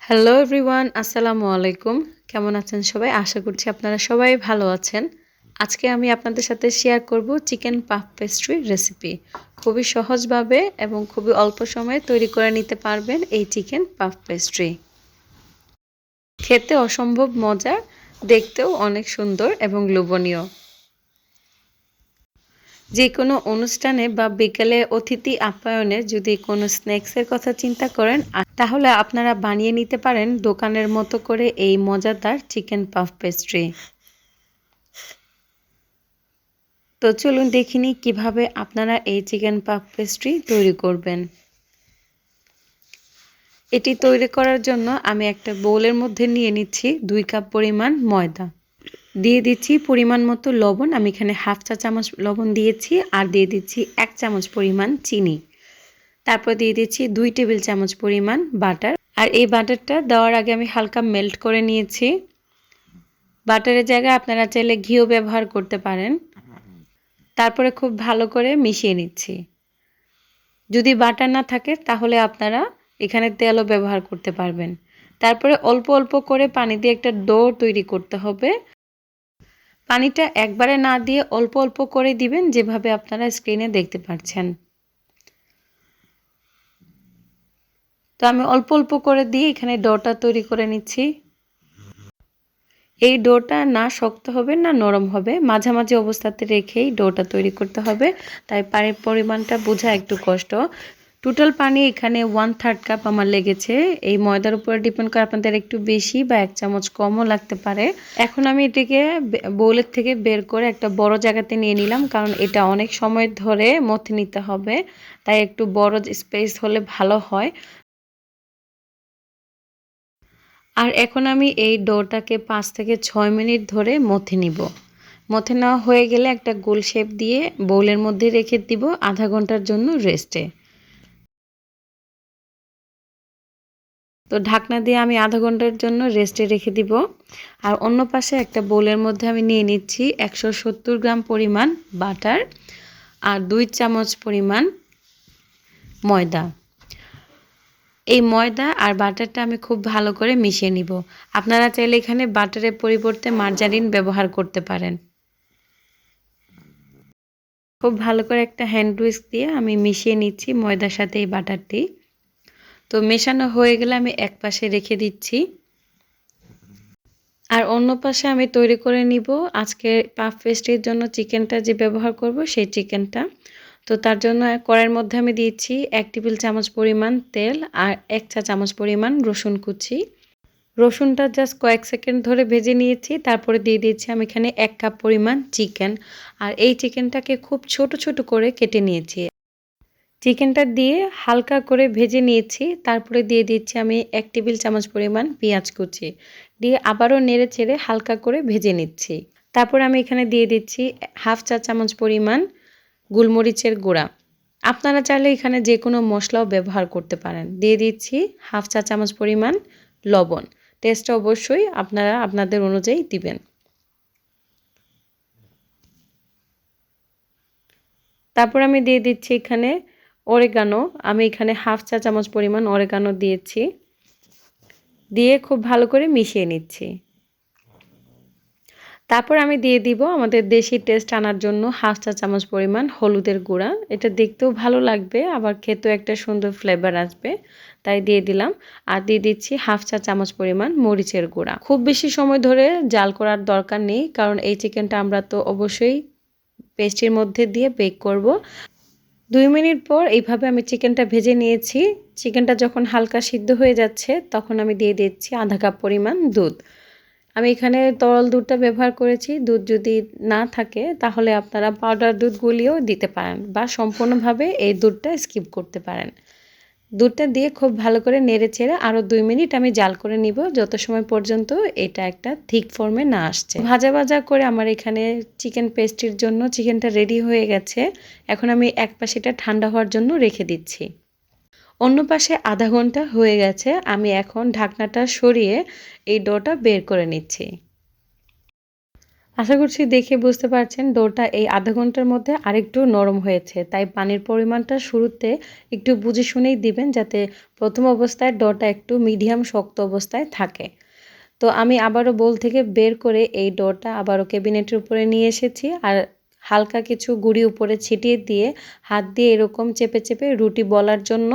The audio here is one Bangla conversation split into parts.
হ্যালো এভরিওয়ান, আসসালামু আলাইকুম। কেমন আছেন সবাই? আশা করছি আপনারা সবাই ভালো আছেন। আজকে আমি আপনাদের সাথে শেয়ার করব চিকেন পাফ পেস্ট্রি রেসিপি। খুবই সহজভাবে এবং খুবই অল্প সময়ে তৈরি করে নিতে পারবেন এই চিকেন পাফ পেস্ট্রি। খেতে অসম্ভব মজা, দেখতেও অনেক সুন্দর এবং লোভনীয়। যে কোনো অনুষ্ঠানে বা বিকেলে অতিথি আপ্যায়নে যদি কোনো স্ন্যাক্সের কথা চিন্তা করেন তাহলে আপনারা বানিয়ে নিতে পারেন দোকানের মতো করে এই মজাদার চিকেন পাফ পেস্ট্রি। তো চলুন দেখিনি কিভাবে আপনারা এই চিকেন পাফ পেস্ট্রি তৈরি করবেন। এটি তৈরি করার জন্য আমি একটা বোলের মধ্যে নিয়ে নিচ্ছি 2 কাপ পরিমাণ ময়দা। দিয়ে দিচ্ছি পরিমাণ মতো লবণ, আমি এখানে হাফ চা চামচ লবণ দিয়েছি, আর দিয়ে দিচ্ছি 1 চামচ পরিমাণ চিনি। তারপর দিয়ে দিচ্ছি 2 টেবিল চামচ পরিমাণ বাটার। আর এই বাটারটা দেওয়ার আগে আমি হালকা মেল্ট করে নিয়েছি। বাটারের জায়গায় আপনারা চাইলে ঘিও ব্যবহার করতে পারেন। তারপরে খুব ভালো করে মিশিয়ে নিচ্ছি। যদি বাটার না থাকে তাহলে আপনারা এখানে তেলও ব্যবহার করতে পারবেন। তারপরে অল্প অল্প করে পানি দিয়ে একটা ডো তৈরি করতে হবে। পানিটা একবারে না দিয়ে অল্প অল্প করে দিবেন, যেভাবে আপনারা স্ক্রিনে দেখতে পাচ্ছেন। তো আমি অল্প অল্প করে দিয়ে এখানে ডোটা তৈরি করে নিচ্ছি। এই ডোটা না শক্ত হবে না নরম হবে, মাঝামাঝি অবস্থাতে রেখেই ডোটা তৈরি করতে হবে। তাই পানির পরিমাণটা বোঝা একটু কষ্ট। টোটাল পানি এখানে 1/3 কাপ আমার লেগেছে। এই ময়দার উপরে ডিপেন্ড করে আপনাদের একটু বেশি বা 1 চামচ কমও লাগতে পারে। এখন আমি এটিকে বোলের থেকে বের করে একটা বড় জায়গাতে নিয়ে নিলাম, কারণ এটা অনেক সময় ধরে মথে নিতে হবে। তাই একটু বড় স্পেস হলে ভালো হয়। আর এখন আমি এই ডোটাকে 5 থেকে 6 মিনিট ধরে মথে নিব। মথে নেওয়া হয়ে গেলে একটা গোল শেপ দিয়ে বোলের মধ্যে রেখে দিব আধা ঘন্টার জন্য রেস্টে। তো ঢাকনা দিয়ে আমি আধা ঘন্টার জন্য রেস্টে রেখে দিব। আর অন্য পাশে একটা বোলের মধ্যে আমি নিয়ে নিচ্ছি 170 গ্রাম পরিমাণ বাটার আর 2 চামচ পরিমাণ ময়দা। এই ময়দা আর বাটারটা আমি খুব ভালো করে মিশিয়ে নিব। আপনারা চাইলে এখানে বাটারের পরিবর্তে মার্জারিন ব্যবহার করতে পারেন। খুব ভালো করে একটা হ্যান্ড হুইস্ক দিয়ে আমি মিশিয়ে নিচ্ছি ময়দার সাথে এই বাটারটি। তো মেশানো হয়ে গেলে আমি এক পাশে রেখে দিচ্ছি। আর অন্য পাশে আমি তৈরি করে নিব আজকে পাফ পেস্ট্রির জন্য চিকেনটা যে ব্যবহার করব সেই চিকেনটা। তো তার জন্য কড়াইয়ের মধ্যে আমি দিয়েছি 1 টেবিল চামচ পরিমাণ তেল আর 1 চা চামচ পরিমাণ রসুন কুচি। রসুনটা জাস্ট কয়েক সেকেন্ড ধরে ভেজে নিয়েছি। তারপরে দিয়ে দিয়েছি আমি এখানে 1 কাপ পরিমাণ চিকেন। আর এই চিকেনটাকে খুব ছোট ছোট করে কেটে নিয়েছি। চিকেনটা দিয়ে হালকা করে ভেজে নিয়েছি। তারপরে দিয়ে দিচ্ছি আমি 1 টেবিল চামচ পরিমাণ পেঁয়াজ কুচি। দিয়ে আবারও নেড়ে চেড়ে হালকা করে ভেজে নিচ্ছি। তারপরে আমি এখানে দিয়ে দিচ্ছি হাফ চা চামচ পরিমাণ গোলমরিচের গুঁড়া। আপনারা চাইলে এখানে যে কোনো মশলাও ব্যবহার করতে পারেন। দিয়ে দিচ্ছি হাফ চা চামচ পরিমাণ লবণ। টেস্টটা অবশ্যই আপনারা আপনাদের অনুযায়ী দিবেন। তারপর আমি দিয়ে দিচ্ছি এখানে অরিগানো। আমি এখানে হাফ চা চামচ পরিমাণ অরিগানো দিয়েছি। দিয়ে খুব ভালো করে মিশিয়ে নিচ্ছি। তারপর আমি দিয়ে দিব আমাদের দেশি টেস্ট আনার জন্য হাফ চা চামচ পরিমাণ হলুদের গুঁড়া। এটা দেখতেও ভালো লাগবে, আবার খেতেও একটা সুন্দর ফ্লেভার আসবে, তাই দিয়ে দিলাম। আর দিয়ে দিচ্ছি হাফ চা চামচ পরিমাণ মরিচের গুঁড়া। খুব বেশি সময় ধরে জাল করার দরকার নেই, কারণ এই চিকেনটা আমরা তো অবশ্যই পেস্ট্রির মধ্যে দিয়ে বেক করব। 2 মিনিট পর এইভাবে আমি চিকেনটা ভেজে নিয়েছি। চিকেনটা যখন হালকা সিদ্ধ হয়ে যাচ্ছে তখন আমি দিয়ে দিচ্ছি আধা কাপ পরিমাণ দুধ। আমি এখানে তরল দুধটা ব্যবহার করেছি। দুধ যদি না থাকে তাহলে আপনারা পাউডার দুধ গুলিও দিতে পারেন বা সম্পূর্ণভাবে এই দুধটা স্কিপ করতে পারেন। দুধটা দিয়ে খুব ভালো করে নেড়ে চেড়ে আরও 2 মিনিট আমি জাল করে নিব, যত সময় পর্যন্ত এটা একটা থিক ফর্মে না আসছে। ভাজা ভাজা করে আমার এখানে চিকেন পেস্ট্রির জন্য চিকেনটা রেডি হয়ে গেছে। এখন আমি এক পাশে এটা ঠান্ডা হওয়ার জন্য রেখে দিচ্ছি। অন্য পাশে আধা ঘন্টা হয়ে গেছে। আমি এখন ঢাকনাটা সরিয়ে এই ডোটা বের করে নিচ্ছি। আশা করছি দেখে বুঝতে পারছেন ডোটা এই আধা ঘন্টার মধ্যে আরেকটু নরম হয়েছে। তাই পানির পরিমাণটা শুরুতে একটু বুঝে শুনেই দিবেন যাতে প্রথম অবস্থায় ডোটা একটু মিডিয়াম শক্ত অবস্থায় থাকে। তো আমি আবারও বোল থেকে বের করে এই ডোটা আবারও ক্যাবিনেটের উপরে নিয়ে এসেছি আর হালকা কিছু গুঁড়ি উপরে ছিটিয়ে দিয়ে হাত দিয়ে এরকম চেপে চেপে রুটি বলার জন্য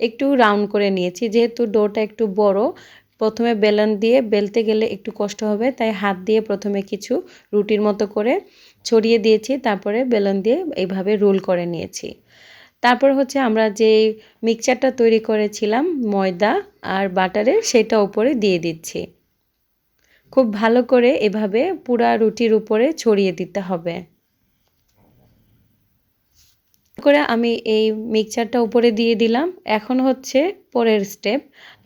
একটু রাউন্ড করে নিয়েছি। যেহেতু ডোটা একটু বড়, প্রথমে বেলন দিয়ে বেলতে গেলে একটু কষ্ট হবে, তাই হাত দিয়ে প্রথমে কিছু রুটির মতো করে ছড়িয়ে দিয়েছি, তারপরে বেলন দিয়ে এইভাবে রোল করে নিয়েছি। তারপর হচ্ছে আমরা যে মিক্সচারটা তৈরি করেছিলাম ময়দা আর বাটারের, সেটা উপরে দিয়ে দিচ্ছি। খুব ভালো করে এভাবে পুরা রুটির উপরে ছড়িয়ে দিতে হবে। করে আমি এই মিক্সচারটা উপরে দিয়ে দিলাম। এখন হচ্ছে পরের স্টেপ,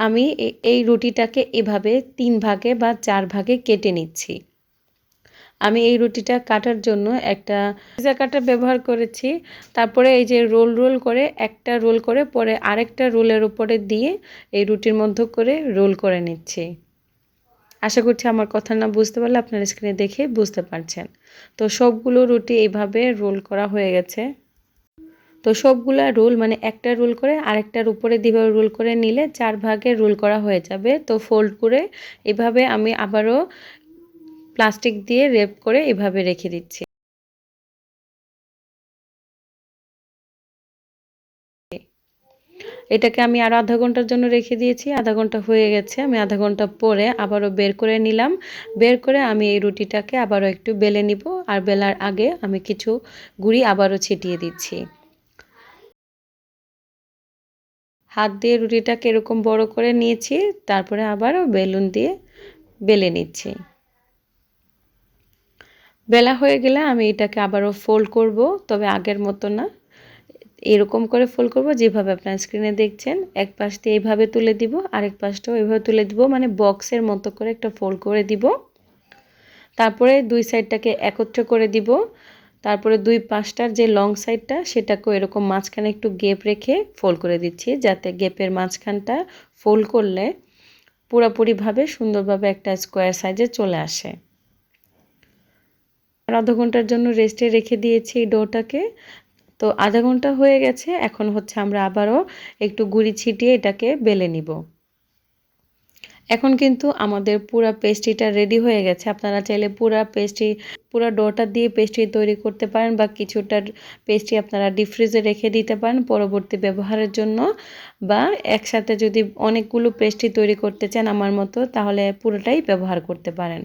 আমি এই রুটিটাকে এভাবে 3 ভাগে বা 4 ভাগে কেটে নিচ্ছি। আমি এই রুটিটা কাটার জন্য একটা পিজা কাটার ব্যবহার করেছি। তারপরে এই যে রোল করে একটা রোল করে পরে আরেকটা রোলের উপরে দিয়ে এই রুটির মধ্যে করে রোল করে নিচ্ছি। আশা করছি আমার কথা না বুঝতে পারলে আপনার স্ক্রিনে দেখে বুঝতে পারছেন। তো সবগুলো রুটি এইভাবে রোল করা হয়ে গেছে। তো সবগুলা রোল মানে একটা রোল করে আরেকটার উপরে দিয়ে রোল করে নিলে 4 ভাগে রোল করা হয়ে যাবে। তো ফোল্ড করে এভাবে আমি আবারও প্লাস্টিক দিয়ে র্যাপ করে এভাবে রেখে দিচ্ছি। এটাকে আমি আরও আধা ঘন্টার জন্য রেখে দিয়েছি। আধা ঘন্টা হয়ে গেছে। আমি আধা ঘন্টা পরে আবারও বের করে নিলাম। বের করে আমি এই রুটিটাকে আবারও একটু বেলে নিব। আর বেলার আগে আমি কিছু গুঁড়ি আবারও ছিটিয়ে দিচ্ছি। হাত দিয়ে রুটিটাকে এরকম বড় করে নিয়েছি, তারপরে আবারও বেলুন দিয়ে বেলে নিচ্ছি। বেলা হয়ে গেলে আমি এটাকে আবারও ফোল্ড করব, তবে আগের মতো না, এরকম করে ফোল্ড করব যেভাবে আপনার স্ক্রিনে দেখছেন। এক পাশ দিয়ে এইভাবে তুলে দিব, আরেক পাশটাও এইভাবে তুলে দিব, মানে বক্সের মতো করে একটা ফোল্ড করে দিব। তারপরে দুই সাইডটাকে একত্র করে দিব। তারপরে দুই পাশটার যে লং সাইডটা সেটাকেও এরকম মাঝখানে একটু গ্যাপ রেখে ফোল্ড করে দিচ্ছি, যাতে গ্যাপের মাঝখানটা ফোল্ড করলে পুরোপুরিভাবে সুন্দরভাবে একটা স্কোয়ার সাইজে চলে আসে। আর আধা ঘন্টার জন্য রেস্টে রেখে দিয়েছি এই ডোটাকে। তো আধা ঘন্টা হয়ে গেছে। এখন হচ্ছে আমরা আবারও একটু গুঁড়ি ছিটিয়ে এটাকে বেলে নিব। এখন কিন্তু আমাদের পুরা পেস্ট্রিটা রেডি হয়ে গেছে। আপনারা চাইলে পুরা ডোটা দিয়ে পেস্ট্রি তৈরি করতে পারেন বা কিছুটা পেস্ট্রি আপনারা ডিপ ফ্রিজে রেখে দিতে পারেন পরবর্তী ব্যবহারের জন্য, বা একসাথে যদি অনেকগুলো পেস্ট্রি তৈরি করতে চান আমার মতো, তাহলে পুরোটাই ব্যবহার করতে পারেন।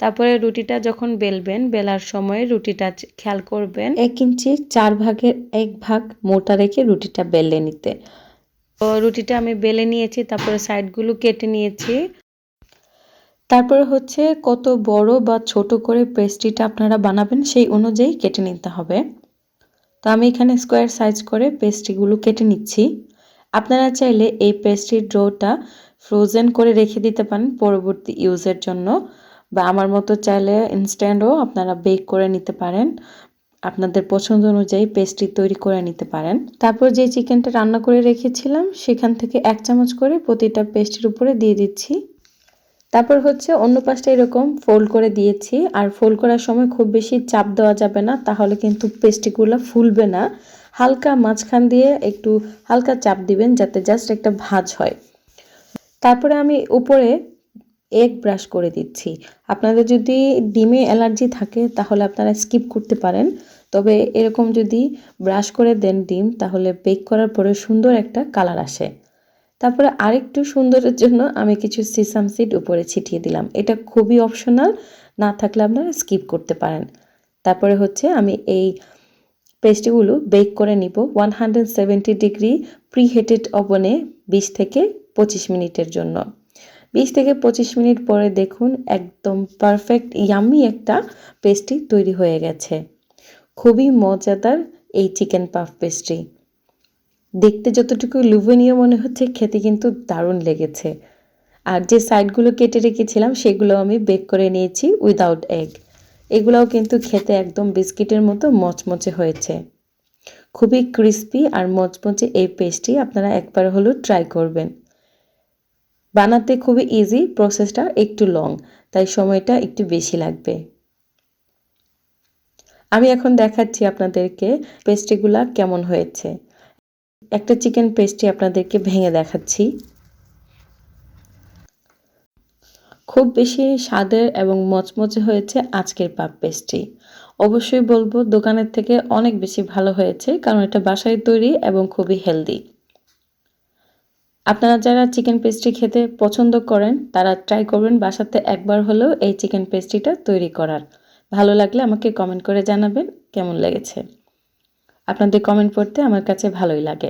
তারপরে রুটিটা যখন বেলবেন, বেলার সময় রুটিটা খেয়াল করবেন 1 ইঞ্চি 4 ভাগের 1 ভাগ মোটা রেখে রুটিটা বেলে নিতে। তো রুটিটা আমি বেলে নিয়েছি, তারপরে সাইডগুলো কেটে নিয়েছি। তারপরে হচ্ছে কত বড় বা ছোট করে পেস্ট্রিটা আপনারা বানাবেন সেই অনুযায়ী কেটে নিতে হবে। তো আমি এখানে স্কোয়ার সাইজ করে পেস্ট্রিগুলো কেটে নিচ্ছি। আপনারা চাইলে এই পেস্ট্রির ডোটা ফ্রোজেন করে রেখে দিতে পারেন পরবর্তী ইউজের জন্য, বা আমার মতো চাইলে ইনস্ট্যান্টও আপনারা বেক করে নিতে পারেন। আপনাদের পছন্দ অনুযায়ী পেস্ট্রি তৈরি করে নিতে পারেন। তারপর যে চিকেনটা রান্না করে রেখেছিলাম সেখান থেকে 1 চামচ করে প্রতিটা পেস্ট্রির উপরে দিয়ে দিচ্ছি। তারপর হচ্ছে অন্য পাশটা এরকম ফোল্ড করে দিয়েছি। আর ফোল্ড করার সময় খুব বেশি চাপ দেওয়া যাবে না, তাহলে কিন্তু পেস্ট্রিগুলো ফুলবে না। হালকা মাঝখান দিয়ে একটু হালকা চাপ দিবেন যাতে জাস্ট একটা ভাঁজ হয়। তারপরে আমি উপরে এগ ব্রাশ করে দিচ্ছি। আপনাদের যদি ডিমে অ্যালার্জি থাকে তাহলে আপনারা স্কিপ করতে পারেন, তবে এরকম যদি ব্রাশ করে দেন ডিম, তাহলে বেক করার পরে সুন্দর একটা কালার আসে। তারপরে আরেকটু সুন্দরের জন্য আমি কিছু সিসাম সিড উপরে ছিটিয়ে দিলাম। এটা খুবই অপশনাল, না থাকলে আপনারা স্কিপ করতে পারেন। তারপরে হচ্ছে আমি এই পেস্ট্রিগুলো বেক করে নিব 170 ডিগ্রি প্রিহিটেড ওভেনে 20 থেকে 25 মিনিটের জন্য। 20 থেকে 25 মিনিট পরে দেখুন একদম পারফেক্ট ইয়াম্মি একটা পেস্ট্রি তৈরি হয়ে গেছে। খুবই মজাদার এই চিকেন পাফ পেস্ট্রি। দেখতে যতটুকু লোভনীয় মনে হচ্ছে, খেতে কিন্তু দারুণ লেগেছে। আর যে সাইডগুলো কেটে রেখেছিলাম সেগুলো আমি বেক করে নিয়েছি উইদাউট এগ। এগুলোও কিন্তু খেতে একদম বিস্কিটের মতো মচমচে হয়েছে। খুবই ক্রিস্পি আর মচমচে এই পেস্ট্রি আপনারা একবার হলেও ট্রাই করবেন। বানাতে খুবই ইজি, প্রসেসটা একটু লং, তাই সময়টা একটু বেশি লাগবে। আমি এখন দেখাচ্ছি আপনাদেরকে পেস্ট্রিগুলা কেমন হয়েছে। একটা চিকেন পেস্ট্রি আপনাদেরকে ভেঙে দেখাচ্ছি। খুব বেশি স্বাদের এবং মচমচে হয়েছে আজকের পাফ পেস্ট্রি। অবশ্যই বলবো দোকানের থেকে অনেক বেশি ভালো হয়েছে, কারণ এটা বাসায় তৈরি এবং খুবই হেলদি। আপনারা যারা চিকেন পেস্ট্রি খেতে পছন্দ করেন তারা ট্রাই করবেন বাসাতে একবার হলেও এই চিকেন পেস্ট্রিটা তৈরি করার। ভালো লাগলে আমাকে কমেন্ট করে জানাবেন কেমন লেগেছে। আপনাদের কমেন্ট পড়তে আমার কাছে ভালোই লাগে।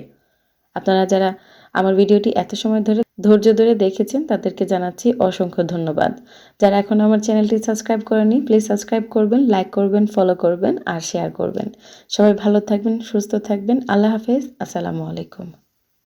আপনারা যারা আমার ভিডিওটি এত সময় ধরে ধৈর্য ধরে দেখেছেন তাদেরকে জানাচ্ছি অসংখ্য ধন্যবাদ। যারা এখনও আমার চ্যানেলটি সাবস্ক্রাইব করেনি প্লিজ সাবস্ক্রাইব করবেন, লাইক করবেন, ফলো করবেন আর শেয়ার করবেন। সবাই ভালো থাকবেন, সুস্থ থাকবেন। আল্লাহ হাফেজ। আসসালামু আলাইকুম।